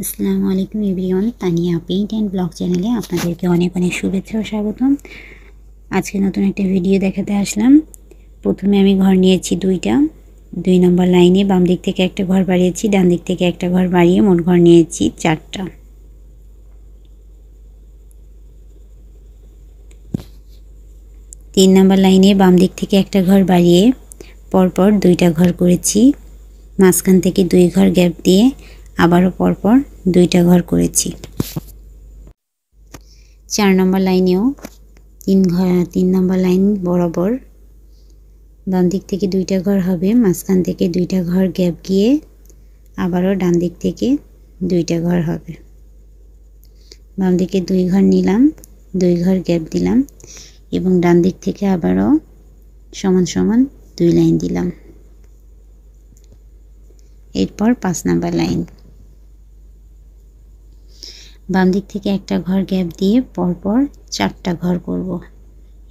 আসসালামু আলাইকুম everyone, Tania paint and blog চ্যানেলে আপনাদেরকে অনেক অনেক শুভেচ্ছা ও স্বাগতম। আজকে নতুন একটা ভিডিও দেখাতে আসলাম। প্রথমে আমি ঘর নিয়েছি দুইটা। 2 নম্বর লাইনে বাম দিক থেকে একটা ঘর বাড়িয়েছি, ডান দিক থেকে একটা ঘর বাড়িয়ে মোট ঘর নিয়েছি 4টা। তিন নম্বর লাইনে বাম দিক থেকে একটা ঘর বাড়িয়ে পরপর 2টা ঘর করেছি। মাঝখান থেকে 2 ঘর গ্যাপ দিয়ে আবারও পরপর 2টা ঘর করেছি। 4 নম্বর লাইনেও 3 নম্বর লাইন বরাবর বাম দিক থেকে 2টা ঘর হবে, মাঝখান থেকে 2টা ঘর গ্যাপ গিয়ে আবারও ডান দিক থেকে 2টা ঘর হবে। বাম দিকে 2 ঘর নিলাম, 2 ঘর গ্যাপ দিলাম এবং ডান দিক থেকে আবারও সমান সমান 2 লাইন দিলাম। এরপর 5 নম্বর লাইন বাম দিক থেকে একটা ঘর গ্যাপ দিয়ে পরপর 4টা ঘর করব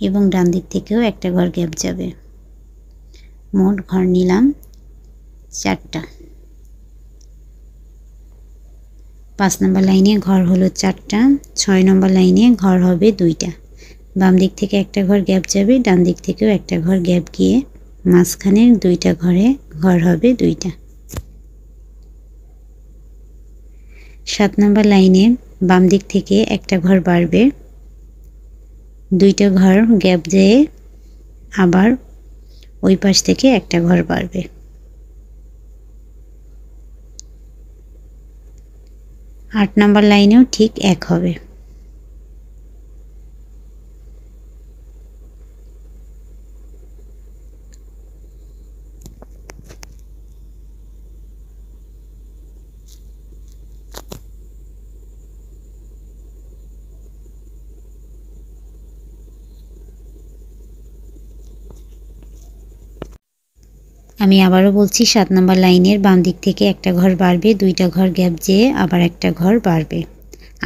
এবং ডান দিক থেকেও একটা ঘর গ্যাপ যাবে। মোট ঘর নিলাম 4টা। 5 নম্বর লাইনে ঘর হলো 4টা। 6 নম্বর লাইনে ঘর হবে 2টা। বাম দিক থেকে একটা ঘর গ্যাপ যাবে, ডান দিক থেকেও একটা ঘর গ্যাপ গিয়ে মাঝখানের 2টা ঘরে ঘর হবে 2টা। 7 নম্বর লাইনে বাম দিক থেকে একটা ঘর বাড়বে, 2টা ঘর গ্যাপ দিয়ে আবার ওই পাশ থেকে একটা ঘর বাড়বে। 8 নম্বর লাইনেও ঠিক এক হবে। আমি আবারও বলছি, 7 নম্বর লাইনের বাম দিক থেকে একটা ঘর বাড়বে, 2টা ঘর গ্যাপ যেয়ে আবার একটা ঘর বাড়বে।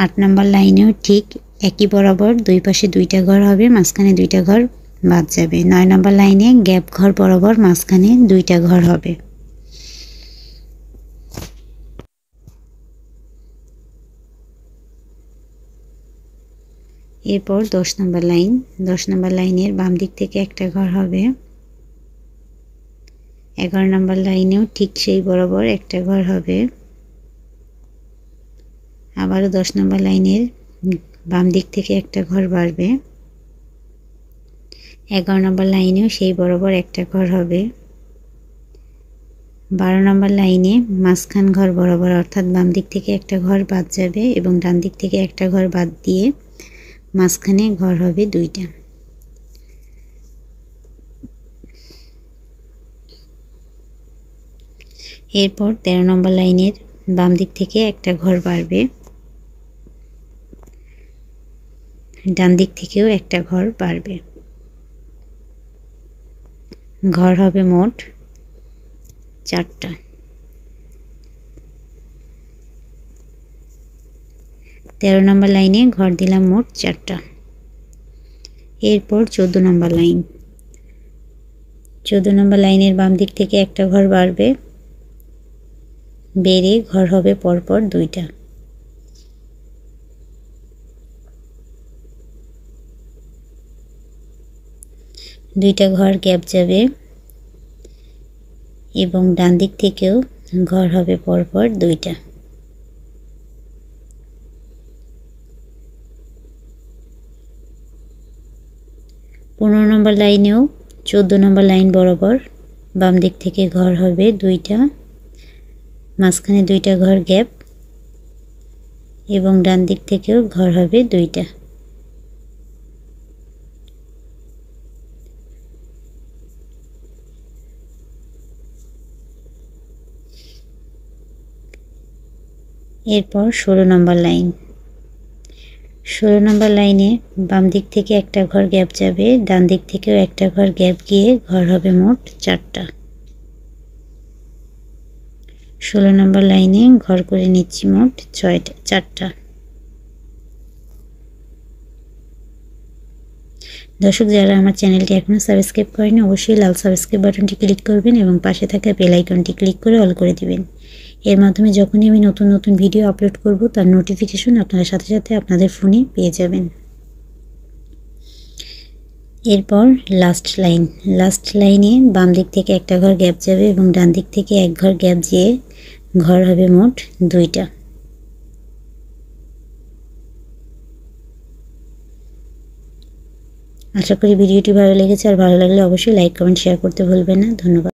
8 নম্বর লাইনেও ঠিক একই বরাবর দুই পাশে 2টা ঘর হবে, মাঝখানে 2টা ঘর বাদ যাবে। 9 নম্বর লাইনে গ্যাপ ঘর বরাবর মাঝখানে 2টা ঘর হবে। এরপর 10 নম্বর লাইন। 10 নম্বর লাইনের বাম দিক থেকে একটা ঘর হবে। 11 নম্বর লাইনেও ঠিক সেই বরাবর একটা ঘর হবে। আবারও 10 নম্বর লাইনের বাম দিক থেকে একটা ঘর বাড়বে। 11 নম্বর লাইনেও সেই বরাবর একটা ঘর হবে। 12 নম্বর লাইনে মাঝখান ঘর বরাবর অর্থাৎ বাম দিক থেকে একটা ঘর বাদ যাবে এবং ডান দিক থেকে একটা ঘর বাদ দিয়ে মাঝখানে ঘর হবে 2টা। এরপর 13 নম্বর লাইনের বাম দিক থেকে একটা ঘর বাড়বে, ডান দিক থেকেও একটা ঘর বাড়বে। ঘর হবে মোট 4টা। 13 নম্বর লাইনে ঘর দিলাম মোট 4টা। এরপর 14 নম্বর লাইন। 14 নম্বর লাইনের বাম দিক থেকে একটা ঘর বাড়বে, বেড়ে ঘর হবে পরপর 2টা। দুইটা ঘর গ্যাপ যাবে এবং ডান দিক থেকেও ঘর হবে পরপর 2টা। 15 নম্বর লাইনেও 14 নম্বর লাইন বরাবর বাম দিক থেকে ঘর হবে 2টা, মাঝখানে 2টা ঘর গ্যাপ এবং ডান দিক থেকেও ঘর হবে 2টা। এরপর 16 নম্বর লাইন। 16 নম্বর লাইনে বাম দিক থেকে একটা ঘর গ্যাপ যাবে, ডান দিক থেকেও একটা ঘর গ্যাপ গিয়ে ঘর হবে মোট 4টা। 16 নম্বর লাইনে ঘর করে নিচ্ছি মোট 4টা। দর্শক, যারা আমার চ্যানেলটি এখনও সাবস্ক্রাইব করেনি অবশ্যই লাল সাবস্ক্রাইব বাটনটি ক্লিক করবেন এবং পাশে থাকা বেল আইকনটি ক্লিক করে অল করে দিবেন। এর মাধ্যমে যখনই আমি নতুন নতুন ভিডিও আপলোড করব তার নোটিফিকেশন আপনারা সাথে সাথে আপনাদের ফোনে পেয়ে যাবেন। এরপর লাস্ট লাইনে বাম দিক থেকে একটা ঘর গ্যাপ যাবে এবং ডান দিক থেকে এক ঘর গ্যাপ যেয়ে ঘর হবে মোট 2টা। আশা করি ভিডিওটি ভালো লেগেছে, আর ভালো লাগলে অবশ্যই লাইক কমেন্ট শেয়ার করতে ভুলবেন না। ধন্যবাদ।